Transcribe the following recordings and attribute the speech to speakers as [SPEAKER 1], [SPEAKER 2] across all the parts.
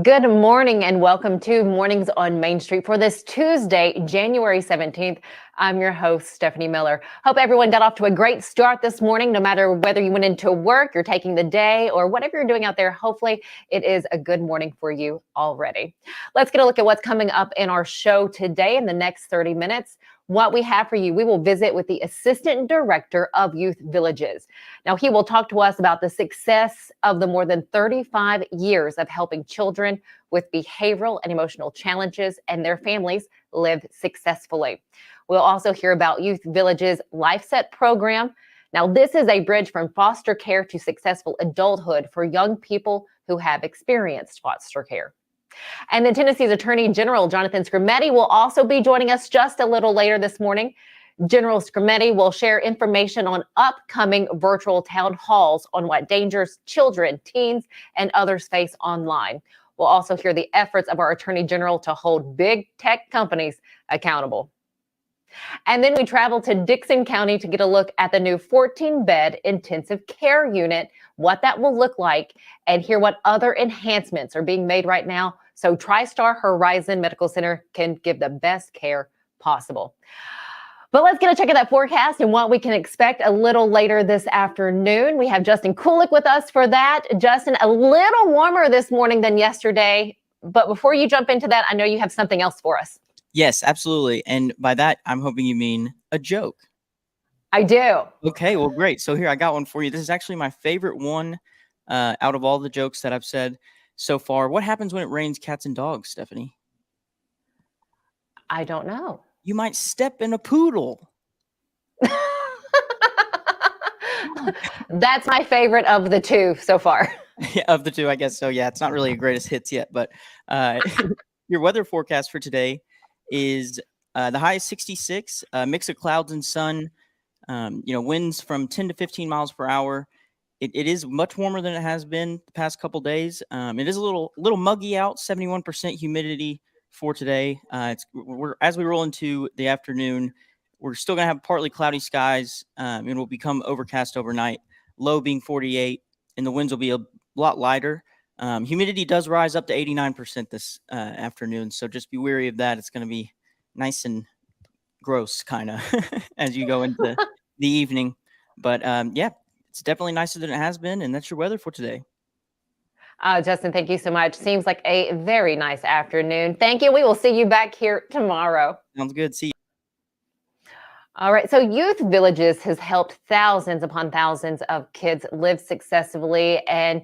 [SPEAKER 1] Good morning and welcome to Mornings on Main Street for this Tuesday, January 17th. I'm your host, Stephanie Miller. Hope everyone got off to a great start this morning, no matter whether you went into work, you're taking the day, or whatever you're doing out there. Hopefully, it is a good morning for you already. Let's get a look at what's coming up in our show today in the next 30 minutes. What we have for you, we will visit with the Assistant Director of Youth Villages. Now, he will talk to us about the success of the more than 35 years of helping children with behavioral and emotional challenges and their families live successfully. We'll also hear about Youth Villages LifeSet program. Now, this is a bridge from foster care to successful adulthood for young people who have experienced foster care. And then Tennessee's Attorney General Jonathan Skrmetti will also be joining us just a little later this morning. General Skrmetti will share information on upcoming virtual town halls on what dangers children, teens, and others face online. We'll also hear the efforts of our Attorney General to hold big tech companies accountable. And then we travel to Dickson County to get a look at the new 14-bed intensive care unit, what that will look like, and hear what other enhancements are being made right now so TriStar Horizon Medical Center can give the best care possible. But let's get a check of that forecast and what we can expect a little later this afternoon. We have Justin Kulik with us for that. Justin, a little warmer this morning than yesterday. But before you jump into that, I know you have something else for us.
[SPEAKER 2] Yes, absolutely. And by that, I'm hoping you mean a joke.
[SPEAKER 1] I do.
[SPEAKER 2] Okay, well, great. So here, I got one for you. This is actually my favorite one out of all the jokes that I've said so far. What happens when it rains cats and dogs, Stephanie?
[SPEAKER 1] I don't know.
[SPEAKER 2] You might step in a poodle.
[SPEAKER 1] That's my favorite of the two so far.
[SPEAKER 2] Yeah, of the two, I guess so. Yeah, it's not really a greatest hits yet, but your weather forecast for today is the high is 66, mix of clouds and sun, winds from 10 to 15 miles per hour. It is much warmer than it has been the past couple days. It is a little muggy out, 71% humidity for today. As we roll into the afternoon, we're still going to have partly cloudy skies. It will become overcast overnight, low being 48, and the winds will be a lot lighter. Humidity does rise up to 89% this afternoon, so just be wary of that. It's going to be nice and gross kind of as you go into the evening. But yeah, it's definitely nicer than it has been, and that's your weather for today.
[SPEAKER 1] Justin, thank you so much. Seems like a very nice afternoon. Thank you. We will see you back here tomorrow.
[SPEAKER 2] Sounds good. See you.
[SPEAKER 1] All right. So Youth Villages has helped thousands upon thousands of kids live successfully and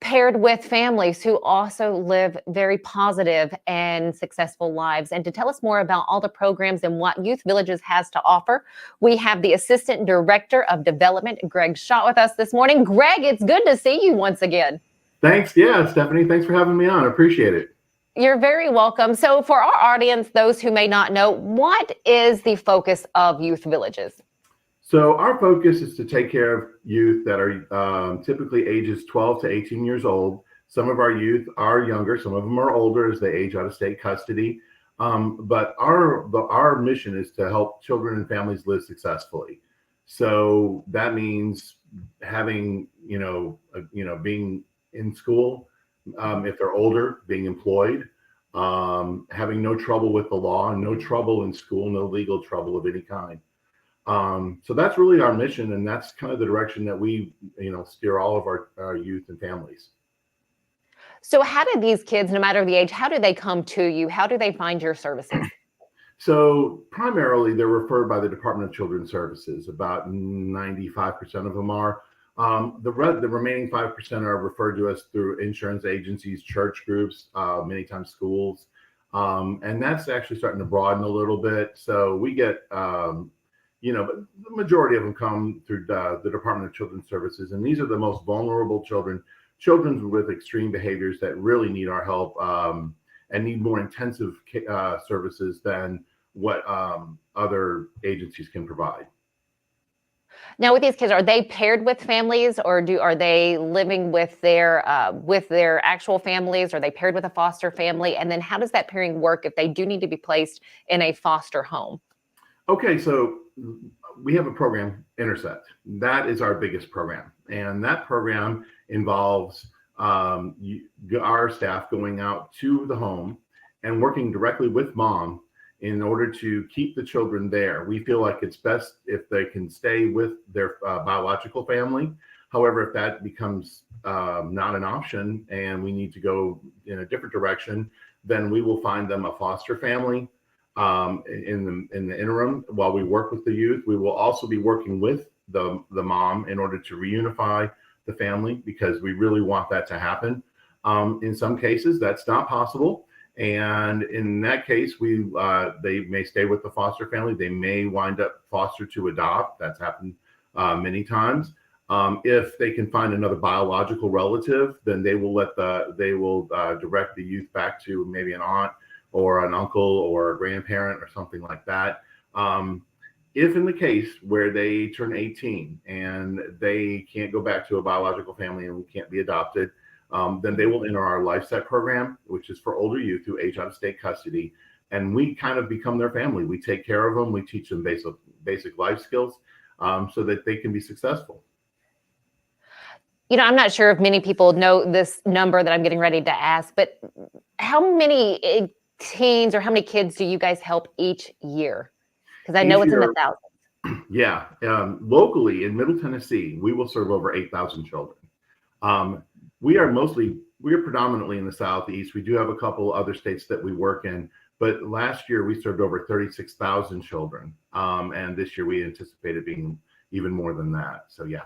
[SPEAKER 1] paired with families who also live very positive and successful lives. And to tell us more about all the programs and what Youth Villages has to offer, we have the Assistant Director of Development, Greg Schott, with us this morning. Greg, it's good to see you once again.
[SPEAKER 3] Thanks. Yeah, Stephanie, thanks for having me on. I appreciate it.
[SPEAKER 1] You're very welcome. So for our audience, those who may not know, what is the focus of Youth Villages?
[SPEAKER 3] So our focus is to take care of youth that are typically ages 12 to 18 years old. Some of our youth are younger, some of them are older as they age out of state custody. But our mission is to help children and families live successfully. So that means having, being in school, if they're older, being employed, having no trouble with the law, no trouble in school, no legal trouble of any kind. So that's really our mission, and that's kind of the direction that we, steer all of our youth and families.
[SPEAKER 1] So how do these kids, no matter the age, how do they come to you? How do they find your services?
[SPEAKER 3] So primarily they're referred by the Department of Children's Services. About 95% of them are. The remaining 5% are referred to us through insurance agencies, church groups, many times schools. And that's actually starting to broaden a little bit. So we get, but the majority of them come through the Department of Children's Services. And these are the most vulnerable children with extreme behaviors that really need our help and need more intensive services than what other agencies can provide.
[SPEAKER 1] Now, with these kids, are they paired with families, or are they living with their actual families? Are they paired with a foster family? And then how does that pairing work if they do need to be placed in a foster home?
[SPEAKER 3] Okay, so we have a program, Intersect. That is our biggest program. And that program involves our staff going out to the home and working directly with mom in order to keep the children there. We feel like it's best if they can stay with their biological family. However, if that becomes not an option and we need to go in a different direction, then we will find them a foster family in the interim while we work with the youth. We will also be working with the mom in order to reunify the family, because we really want that to happen. In some cases, that's not possible. And in that case, they may stay with the foster family. They may wind up foster to adopt. That's happened many times. If they can find another biological relative, then they will direct the youth back to maybe an aunt or an uncle or a grandparent or something like that. If in the case where they turn 18 and they can't go back to a biological family and can't be adopted, then they will enter our LifeSet program, which is for older youth who age out of state custody. And we kind of become their family. We take care of them. We teach them basic life skills so that they can be successful.
[SPEAKER 1] You know, I'm not sure if many people know this number that I'm getting ready to ask, but how many teens or how many kids do you guys help each year? Because I know it's in the thousands.
[SPEAKER 3] Yeah. Locally in Middle Tennessee, we will serve over 8,000 children. We are predominantly in the Southeast. We do have a couple other states that we work in, but last year we served over 36,000 children. And this year we anticipated being even more than that. So yeah.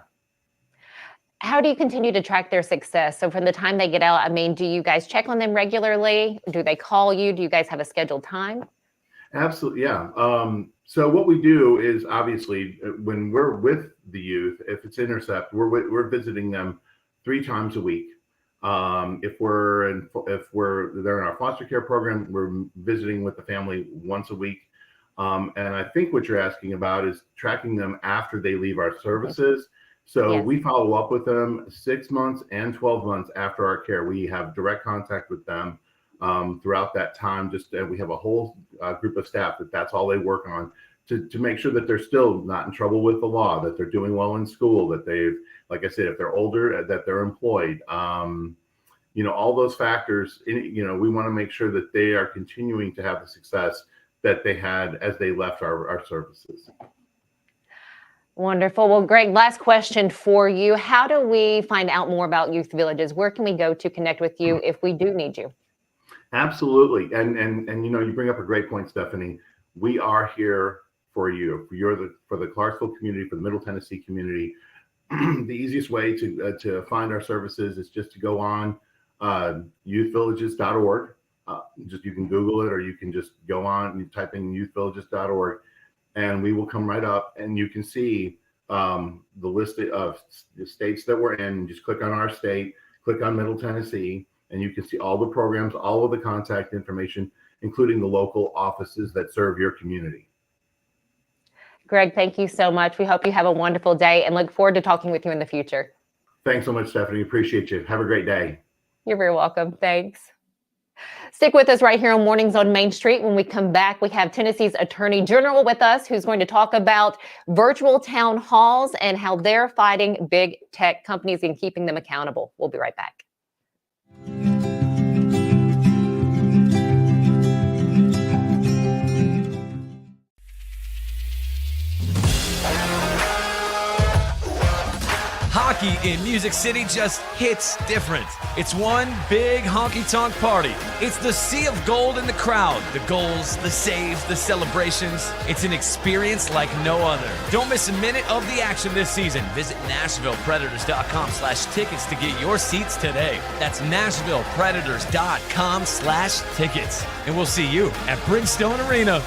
[SPEAKER 1] How do you continue to track their success? So from the time they get out, I mean, do you guys check on them regularly? Do they call you? Do you guys have a scheduled time?
[SPEAKER 3] Absolutely, yeah. So what we do is obviously when we're with the youth, if it's intercept, we're visiting them 3 times a week. If they're in our foster care program, we're visiting with the family once a week. And I think what you're asking about is tracking them after they leave our services. So yes. We follow up with them 6 months and 12 months after our care. We have direct contact with them throughout that time. We have a whole group of staff that's all they work on to make sure that they're still not in trouble with the law, that they're doing well in school, that they've, like I said, if they're older, that they're employed. All those factors, we want to make sure that they are continuing to have the success that they had as they left our services.
[SPEAKER 1] Wonderful. Well, Greg, last question for you. How do we find out more about Youth Villages? Where can we go to connect with you if we do need you?
[SPEAKER 3] Absolutely. And you bring up a great point, Stephanie. We are here for you. For the Clarksville community, for the Middle Tennessee community. The easiest way to find our services is just to go on youthvillages.org. You can Google it, or you can just go on and type in youthvillages.org. And we will come right up, and you can see the list of the states that we're in. Just click on our state, click on Middle Tennessee, and you can see all the programs, all of the contact information, including the local offices that serve your community.
[SPEAKER 1] Greg, thank you so much. We hope you have a wonderful day and look forward to talking with you in the future.
[SPEAKER 3] Thanks so much, Stephanie. Appreciate you. Have a great day.
[SPEAKER 1] You're very welcome. Thanks. Stick with us right here on Mornings on Main Street. When we come back, we have Tennessee's Attorney General with us, who's going to talk about virtual town halls and how they're fighting big tech companies and keeping them accountable. We'll be right back.
[SPEAKER 4] Hockey in Music City just hits different. It's one big honky-tonk party. It's the sea of gold in the crowd. The goals, the saves, the celebrations. It's an experience like no other. Don't miss a minute of the action this season. Visit NashvillePredators.com/tickets to get your seats today. That's NashvillePredators.com/tickets. And we'll see you at Bridgestone Arena.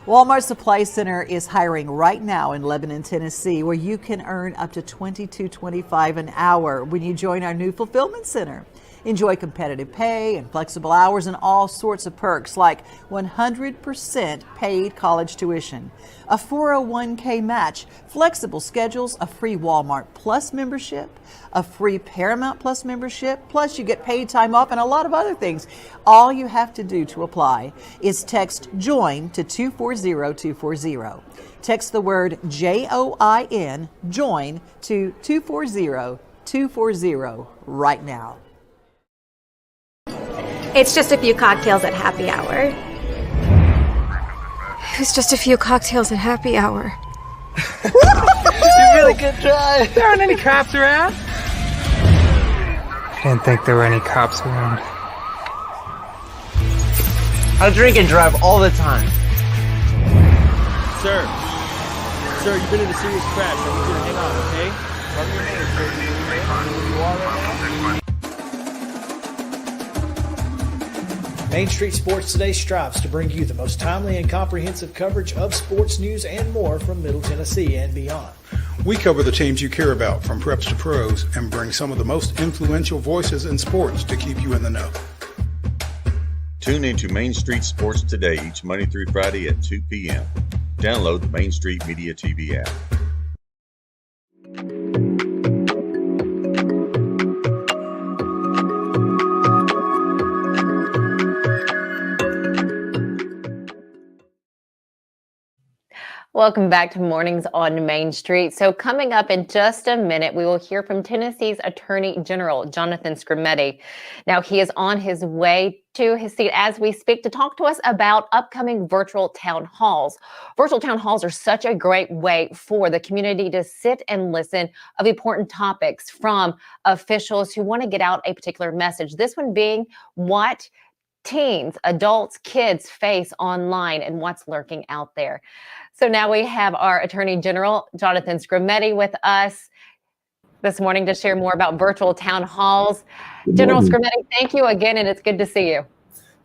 [SPEAKER 5] Walmart Supply Center is hiring right now in Lebanon, Tennessee, where you can earn up to $22.25 an hour when you join our new fulfillment center. Enjoy competitive pay and flexible hours and all sorts of perks like 100% paid college tuition, a 401k match, flexible schedules, a free Walmart Plus membership, a free Paramount Plus membership, plus you get paid time off and a lot of other things. All you have to do to apply is text JOIN to 240240. Text the word JOIN, JOIN, to 240240. 240 right now.
[SPEAKER 6] It's just a few cocktails at happy hour. It's just a few cocktails at happy hour.
[SPEAKER 7] You really good try.
[SPEAKER 8] There aren't any cops around.
[SPEAKER 9] Didn't think there were any cops around.
[SPEAKER 7] I drink and drive all the time.
[SPEAKER 10] Sir, you've been in a serious crash. I need you to hang on, okay? Tell me your name, sir. Where you are right now?
[SPEAKER 11] Main Street Sports Today strives to bring you the most timely and comprehensive coverage of sports news and more from Middle Tennessee and beyond.
[SPEAKER 12] We cover the teams you care about from preps to pros and bring some of the most influential voices in sports to keep you in the know.
[SPEAKER 13] Tune into Main Street Sports Today each Monday through Friday at 2 p.m. Download the Main Street Media TV app.
[SPEAKER 1] Welcome back to Mornings on Main Street. So coming up in just a minute, we will hear from Tennessee's Attorney General, Jonathan Skrmetti. Now, he is on his way to his seat as we speak to talk to us about upcoming virtual town halls. Virtual town halls are such a great way for the community to sit and listen of important topics from officials who want to get out a particular message. This one being what teens, adults, kids face online and what's lurking out there. So now we have our Attorney General, Jonathan Skrmetti, with us this morning to share more about virtual town halls. General Skrmetti, thank you again, and it's good to see you.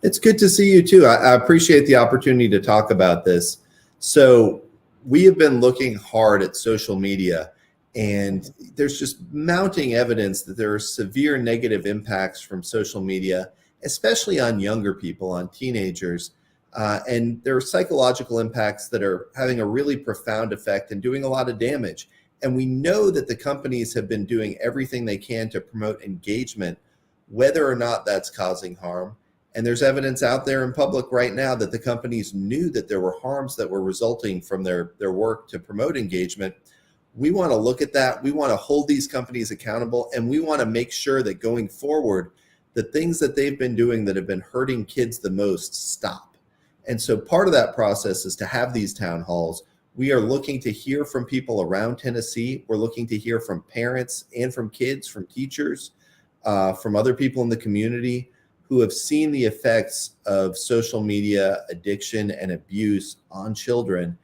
[SPEAKER 14] It's good to see you too. I appreciate the opportunity to talk about this. So we have been looking hard at social media, and there's just mounting evidence that there are severe negative impacts from social media, especially on younger people, on teenagers. And there are psychological impacts that are having a really profound effect and doing a lot of damage. And we know that the companies have been doing everything they can to promote engagement, whether or not that's causing harm. And there's evidence out there in public right now that the companies knew that there were harms that were resulting from their work to promote engagement. We want to look at that. We want to hold these companies accountable, and we want to make sure that going forward, the things that they've been doing that have been hurting kids the most stop. And so part of that process is to have these town halls. We are looking to hear from people around Tennessee. We're looking to hear from parents and from kids, from teachers, from other people in the community who have seen the effects of social media addiction and abuse on children.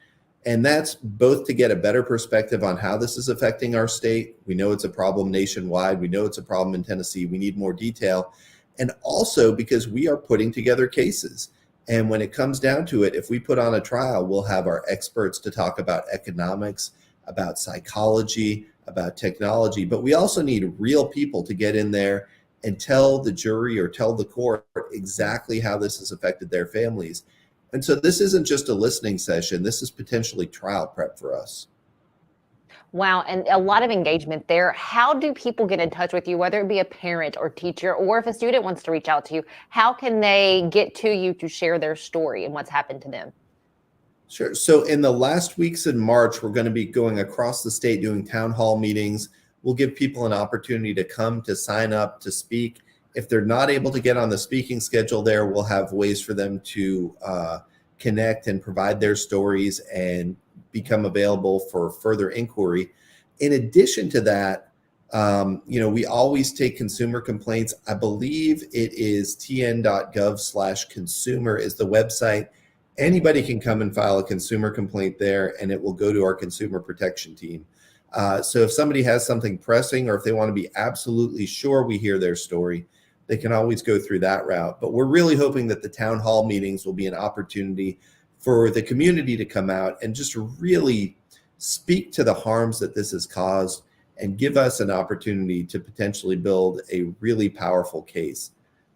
[SPEAKER 14] And that's both to get a better perspective on how this is affecting our state. We know it's a problem nationwide. We know it's a problem in Tennessee. We need more detail. And also because we are putting together cases. And when it comes down to it, if we put on a trial, we'll have our experts to talk about economics, about psychology, about technology. But we also need real people to get in there and tell the jury or tell the court exactly how this has affected their families. And so this isn't just a listening session. This is potentially trial prep for us.
[SPEAKER 1] Wow, and a lot of engagement there. How do people get in touch with you, whether it be a parent or teacher, or if a student wants to reach out to you? How can they get to you to share their story and what's happened to them?
[SPEAKER 14] Sure. So in the last weeks in March, we're going to be going across the state doing town hall meetings. We'll give people an opportunity to come, to sign up, to speak. If they're not able to get on the speaking schedule there, we'll have ways for them to connect and provide their stories and become available for further inquiry. In addition to that, we always take consumer complaints. I believe it is tn.gov/consumer is the website. Anybody can come and file a consumer complaint there, and it will go to our consumer protection team. So if somebody has something pressing, or if they want to be absolutely sure we hear their story, they can always go through that route. But we're really hoping that the town hall meetings will be an opportunity for the community to come out and just really speak to the harms that this has caused and give us an opportunity to potentially build a really powerful case.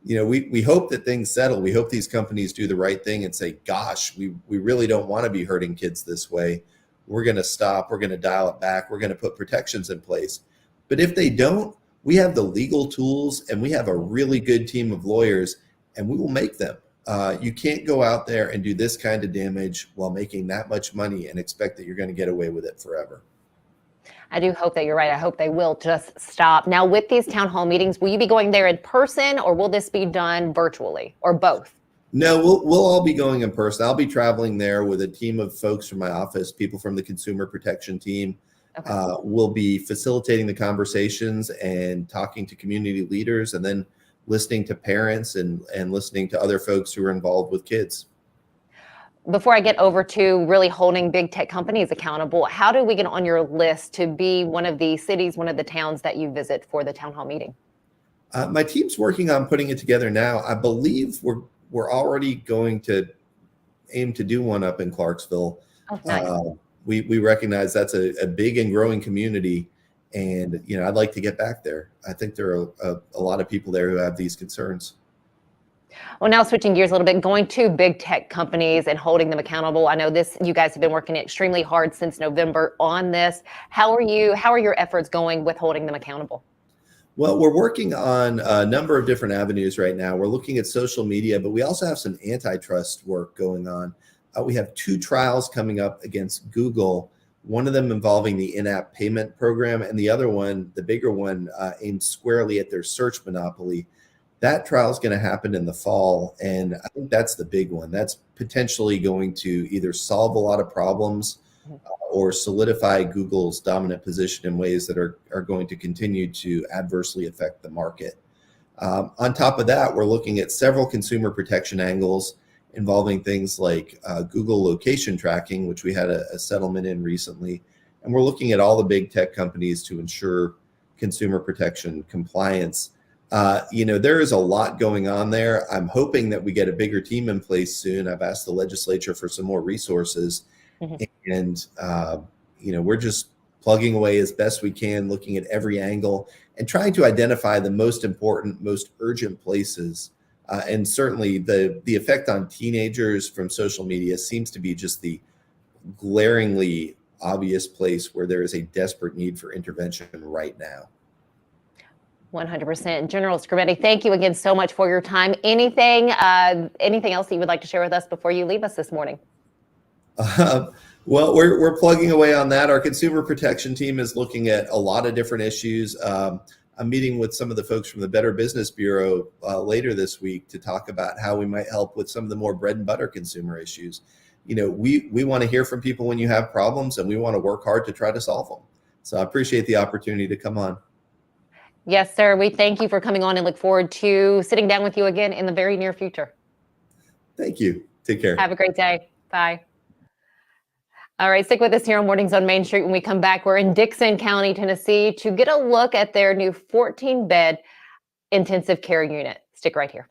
[SPEAKER 14] We hope that things settle. We hope these companies do the right thing and say, gosh, we really don't want to be hurting kids this way. We're going to stop. We're going to dial it back. We're going to put protections in place. But if they don't, we have the legal tools and we have a really good team of lawyers, and we will make them. You can't go out there and do this kind of damage while making that much money and expect that you're going to get away with it forever.
[SPEAKER 1] I do hope that you're right. I hope they will just stop. Now, with these town hall meetings, will you be going there in person or will this be done virtually or both?
[SPEAKER 14] No, we'll all be going in person. I'll be traveling there with a team of folks from my office, people from the consumer protection team. Okay. We'll be facilitating the conversations and talking to community leaders and then listening to parents and listening to other folks who are involved with kids.
[SPEAKER 1] Before I get over to really holding big tech companies accountable, how do we get on your list to be one of the cities, one of the towns that you visit for the town hall meeting?
[SPEAKER 14] My team's working on putting it together now. I believe we're already going to aim to do one up in Clarksville.
[SPEAKER 1] Oh, nice.
[SPEAKER 14] We recognize that's a big and growing community, and I'd like to get back there. I think there are a lot of people there who have these concerns.
[SPEAKER 1] Well, now switching gears a little bit, going to big tech companies and holding them accountable. I know you guys have been working extremely hard since November on this. How are your efforts going with holding them accountable?
[SPEAKER 14] Well, we're working on a number of different avenues right now. We're looking at social media, but we also have some antitrust work going on. We have 2 trials coming up against Google, one of them involving the in-app payment program, and the other one, the bigger one, aimed squarely at their search monopoly. That trial is going to happen in the fall, and I think that's the big one. That's potentially going to either solve a lot of problems or solidify Google's dominant position in ways that are going to continue to adversely affect the market. On top of that, we're looking at several consumer protection angles involving things like Google location tracking, which we had a settlement in recently. And we're looking at all the big tech companies to ensure consumer protection compliance. There is a lot going on there. I'm hoping that we get a bigger team in place soon. I've asked the legislature for some more resources. Mm-hmm. And, we're just plugging away as best we can, looking at every angle and trying to identify the most important, most urgent places. And certainly the effect on teenagers from social media seems to be just the glaringly obvious place where there is a desperate need for intervention right now.
[SPEAKER 1] 100%. General Scrivetti, thank you again so much for your time. Anything else that you would like to share with us before you leave us this morning?
[SPEAKER 14] Well, we're plugging away on that. Our consumer protection team is looking at a lot of different issues. I'm meeting with some of the folks from the Better Business Bureau later this week to talk about how we might help with some of the more bread and butter consumer issues. We want to hear from people when you have problems, and we want to work hard to try to solve them. So I appreciate the opportunity to come on.
[SPEAKER 1] Yes, sir. We thank you for coming on and look forward to sitting down with you again in the very near future.
[SPEAKER 14] Thank you. Take care.
[SPEAKER 1] Have a great day. Bye. All right, stick with us here on Mornings on Main Street. When we come back, we're in Dixon County, Tennessee, to get a look at their new 14-bed intensive care unit. Stick right here.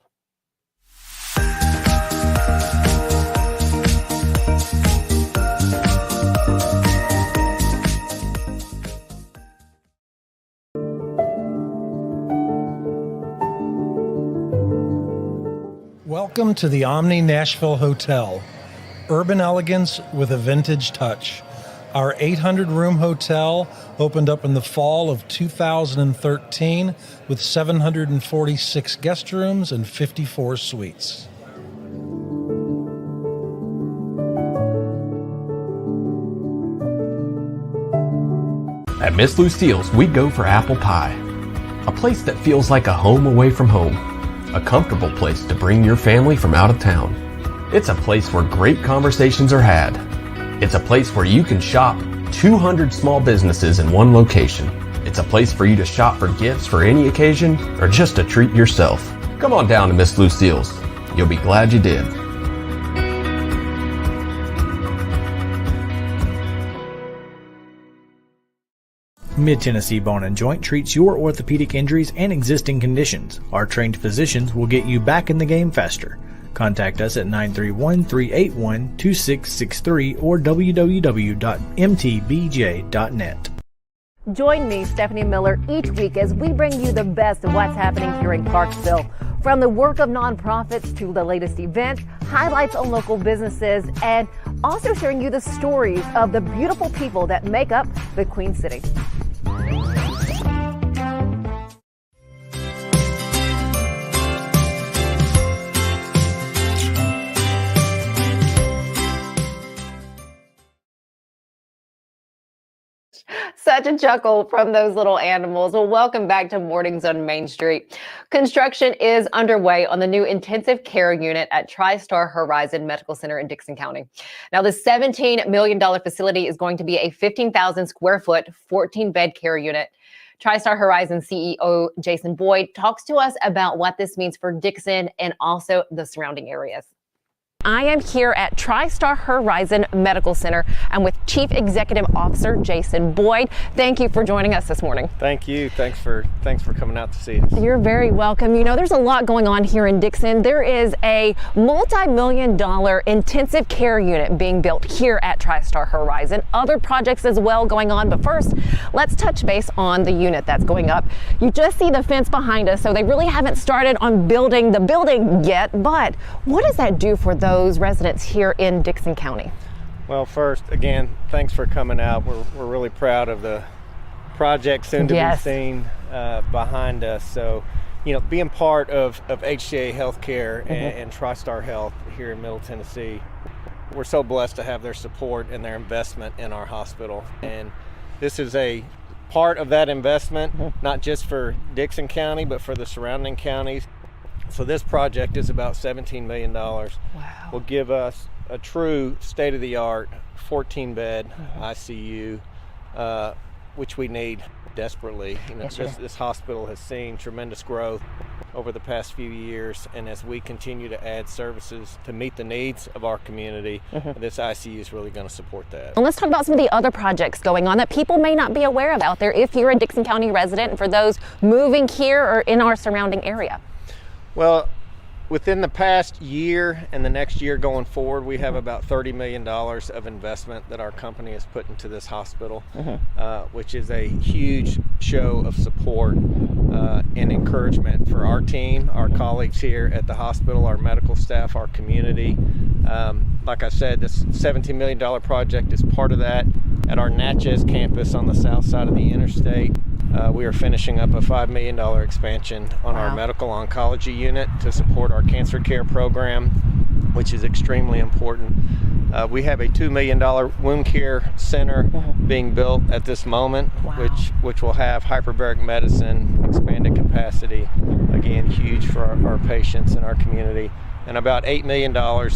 [SPEAKER 8] Welcome to the Omni Nashville Hotel. Urban elegance with a vintage touch. Our 800-room hotel opened up in the fall of 2013 with 746 guest rooms and 54 suites.
[SPEAKER 15] At Miss Lucille's, we go for apple pie. A place that feels like a home away from home. A comfortable place to bring your family from out of town. It's a place where great conversations are had. It's a place where you can shop 200 small businesses in one location. It's a place for you to shop for gifts for any occasion or just to treat yourself. Come on down to Miss Lucille's. You'll be glad you did.
[SPEAKER 11] Mid-Tennessee Bone & Joint treats your orthopedic injuries and existing conditions. Our trained physicians will get you back in the game faster. Contact us at 931-381-2663 or www.mtbj.net.
[SPEAKER 16] Join me, Stephanie Miller, each week as we bring you the best of what's happening here in Clarksville. From the work of nonprofits to the latest events, highlights on local businesses, and also sharing you the stories of the beautiful people that make up the Queen City.
[SPEAKER 1] Such a chuckle from those little animals. Well, welcome back to Mornings on Main Street. Construction is underway on the new intensive care unit at TriStar Horizon Medical Center in Dixon County. Now, the $17 million facility is going to be a 15,000 square foot, 14-bed care unit. TriStar Horizon CEO Jason Boyd talks to us about what this means for Dixon and also the surrounding areas. I am here at TriStar Horizon Medical Center. I'm with Chief Executive Officer Jason Boyd. Thank you for joining us this morning.
[SPEAKER 17] Thank you. Thanks for coming out to see us.
[SPEAKER 1] You're very welcome. You know, there's a lot going on here in Dixon. There is a multi-million-dollar intensive care unit being built here at TriStar Horizon. Other projects as well going on. But first, let's touch base on the unit that's going up. You just see the fence behind us, so they really haven't started on building the building yet. But what does that do for those residents here in Dixon County?
[SPEAKER 17] Well, first, again, thanks for coming out. We're really proud of the project soon to be seen behind us. So, you know, being part of HCA Healthcare and TriStar Health here in Middle Tennessee, we're so blessed to have their support and their investment in our hospital. And this is a part of that investment, not just for Dixon County, but for the surrounding counties. So this project is about $17 million. Wow. Will give us a true state-of-the-art 14-bed ICU, which we need desperately. You know, this hospital has seen tremendous growth over the past few years, and as we continue to add services to meet the needs of our community, this ICU is really going to support that.
[SPEAKER 1] Well, let's talk about some of the other projects going on that people may not be aware of out there if you're a Dixon County resident, and for those moving here or in our surrounding area.
[SPEAKER 17] Well, within the past year and the next year going forward, we have about $30 million of investment that our company has put into this hospital, which is a huge show of support and encouragement for our team, our colleagues here at the hospital, our medical staff, our community. Like I said, this $17 million project is part of that. At our Natchez campus on the south side of the interstate, we are finishing up a $5 million expansion on our medical oncology unit to support our cancer care program, which is extremely important. We have a $2 million wound care center being built at this moment, which will have hyperbaric medicine, expanded capacity, again, huge for our patients and our community. And about $8 million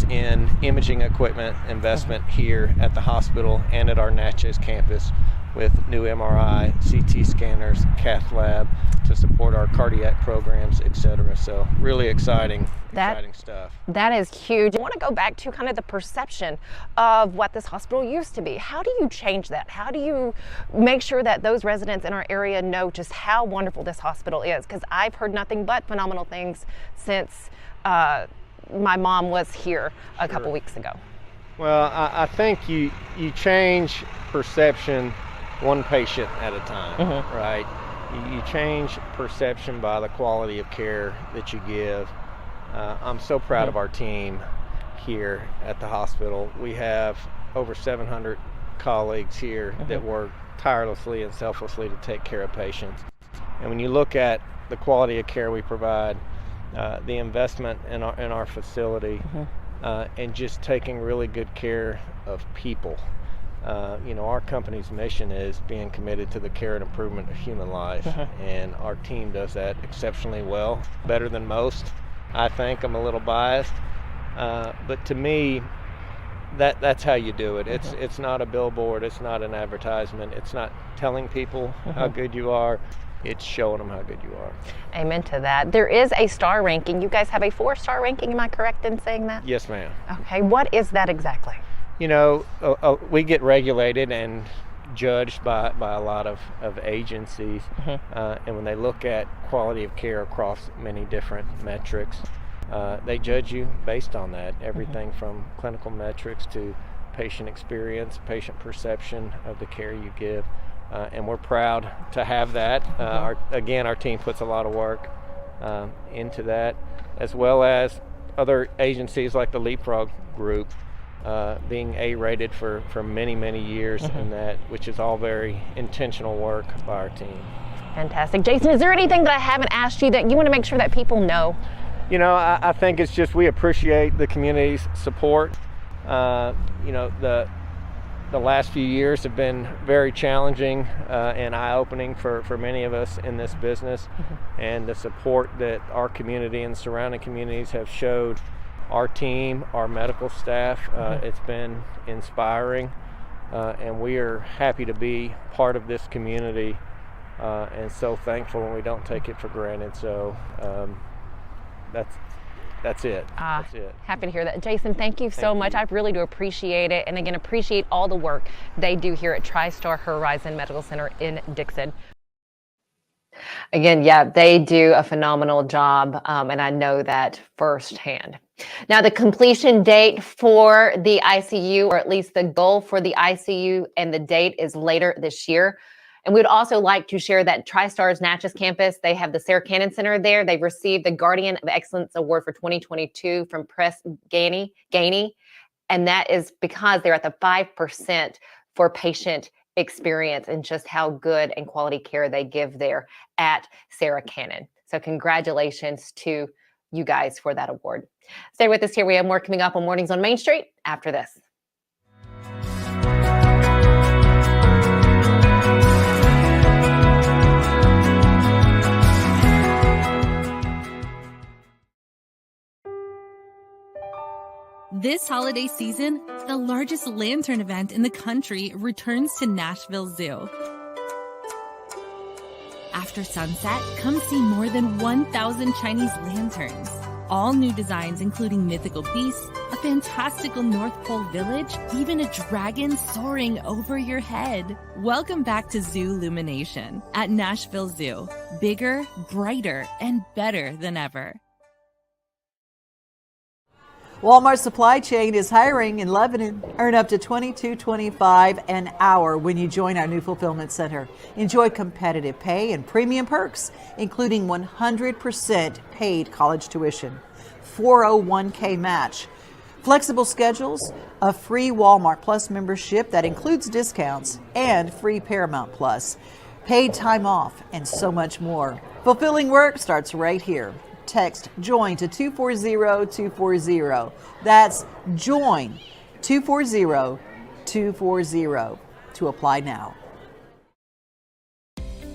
[SPEAKER 17] in imaging equipment investment here at the hospital and at our Natchez campus, with new MRI, CT scanners, cath lab to support our cardiac programs, etc. So really exciting stuff.
[SPEAKER 1] That is huge. I want to go back to kind of the perception of what this hospital used to be. How do you change that? How do you make sure that those residents in our area know just how wonderful this hospital is? Because I've heard nothing but phenomenal things since my mom was here a couple weeks ago.
[SPEAKER 17] Well, I think you change perception one patient at a time, right? You change perception by the quality of care that you give. I'm so proud of our team here at the hospital. We have over 700 colleagues here that work tirelessly and selflessly to take care of patients. And when you look at the quality of care we provide, the investment in our facility, and just taking really good care of people. You know, our company's mission is being committed to the care and improvement of human life, and our team does that exceptionally well, better than most. I think I'm a little biased, but to me, that's how you do it. It's not a billboard, it's not an advertisement, it's not telling people how good you are. It's showing them how good you are.
[SPEAKER 1] Amen to that. There is a star ranking. You guys have a 4-star ranking. Am I correct in saying that?
[SPEAKER 17] Yes, ma'am.
[SPEAKER 1] Okay. What is that exactly?
[SPEAKER 17] You know, we get regulated and judged by a lot of agencies, and when they look at quality of care across many different metrics, they judge you based on that. Everything from clinical metrics to patient experience, patient perception of the care you give. And we're proud to have that. Our team puts a lot of work into that, as well as other agencies like the Leapfrog Group being A-rated for many, many years, and that, which is all very intentional work by our team.
[SPEAKER 1] Fantastic. Jason, is there anything that I haven't asked you that you want to make sure that people know?
[SPEAKER 17] You know, I think it's just we appreciate the community's support. You know, the last few years have been very challenging and eye-opening for many of us in this business. And the support that our community and surrounding communities have showed our team, our medical staff, it's been inspiring. And we are happy to be part of this community and so thankful, and we don't take it for granted. So that's it. That's it.
[SPEAKER 1] Happy to hear that. Jason, thank you so much. I really do appreciate it. And again, appreciate all the work they do here at TriStar Horizon Medical Center in Dixon. Again, yeah, they do a phenomenal job, and I know that firsthand. Now, the completion date for the ICU, or at least the goal for the ICU, and the date is later this year. And we'd also like to share that TriStar's Natchez campus, they have the Sarah Cannon Center there. They've received the Guardian of Excellence Award for 2022 from Press Ganey, and that is because they're at the 5% for patient experience and just how good and quality care they give there at Sarah Cannon. So congratulations to you guys for that award. Stay with us here. We have more coming up on Mornings on Main Street after this.
[SPEAKER 18] This holiday season, the largest lantern event in the country returns to Nashville Zoo. After sunset, come see more than 1,000 Chinese lanterns. All new designs including mythical beasts, a fantastical North Pole village, even a dragon soaring over your head. Welcome back to Zoo Illumination at Nashville Zoo. Bigger, brighter, and better than ever.
[SPEAKER 5] Walmart Supply Chain is hiring in Lebanon. Earn up to $22.25 an hour when you join our new fulfillment center. Enjoy competitive pay and premium perks, including 100% paid college tuition, 401k match, flexible schedules, a free Walmart Plus membership that includes discounts, and free Paramount Plus, paid time off, and so much more. Fulfilling work starts right here. Text JOIN to 240-240. That's JOIN 240-240 to apply now.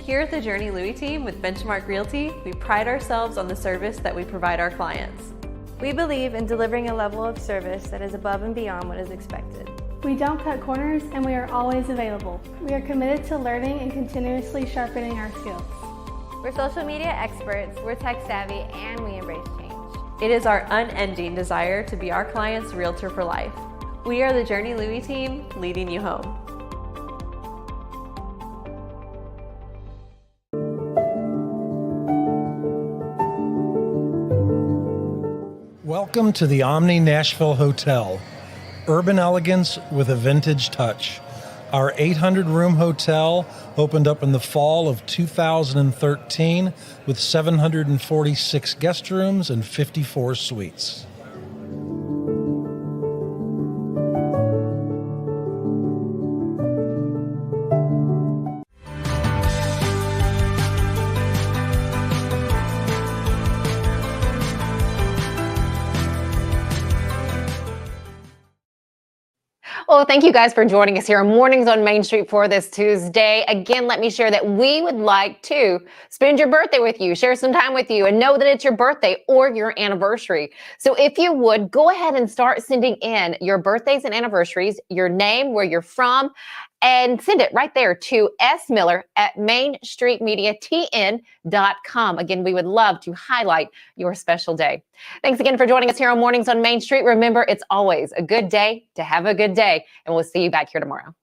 [SPEAKER 19] Here at the Journey Louis team with Benchmark Realty, we pride ourselves on the service that we provide our clients.
[SPEAKER 20] We believe in delivering a level of service that is above and beyond what is expected.
[SPEAKER 21] We don't cut corners, and we are always available. We are committed to learning and continuously sharpening our skills.
[SPEAKER 20] We're social media experts, we're tech savvy, and we embrace change.
[SPEAKER 19] It is our unending desire to be our client's realtor for life. We are the Journey Louis team, leading you home.
[SPEAKER 8] Welcome to the Omni Nashville Hotel. Urban elegance with a vintage touch. Our 800-room hotel opened up in the fall of 2013 with 746 guest rooms and 54 suites.
[SPEAKER 1] Well, thank you guys for joining us here on Mornings on Main Street for this Tuesday. Again, let me share that we would like to spend your birthday with you, share some time with you, and know that it's your birthday or your anniversary. So if you would, go ahead and start sending in your birthdays and anniversaries, your name, where you're from, and send it right there to smiller@mainstreetmediatn.com. Again, we would love to highlight your special day. Thanks again for joining us here on Mornings on Main Street. Remember, it's always a good day to have a good day, and we'll see you back here tomorrow.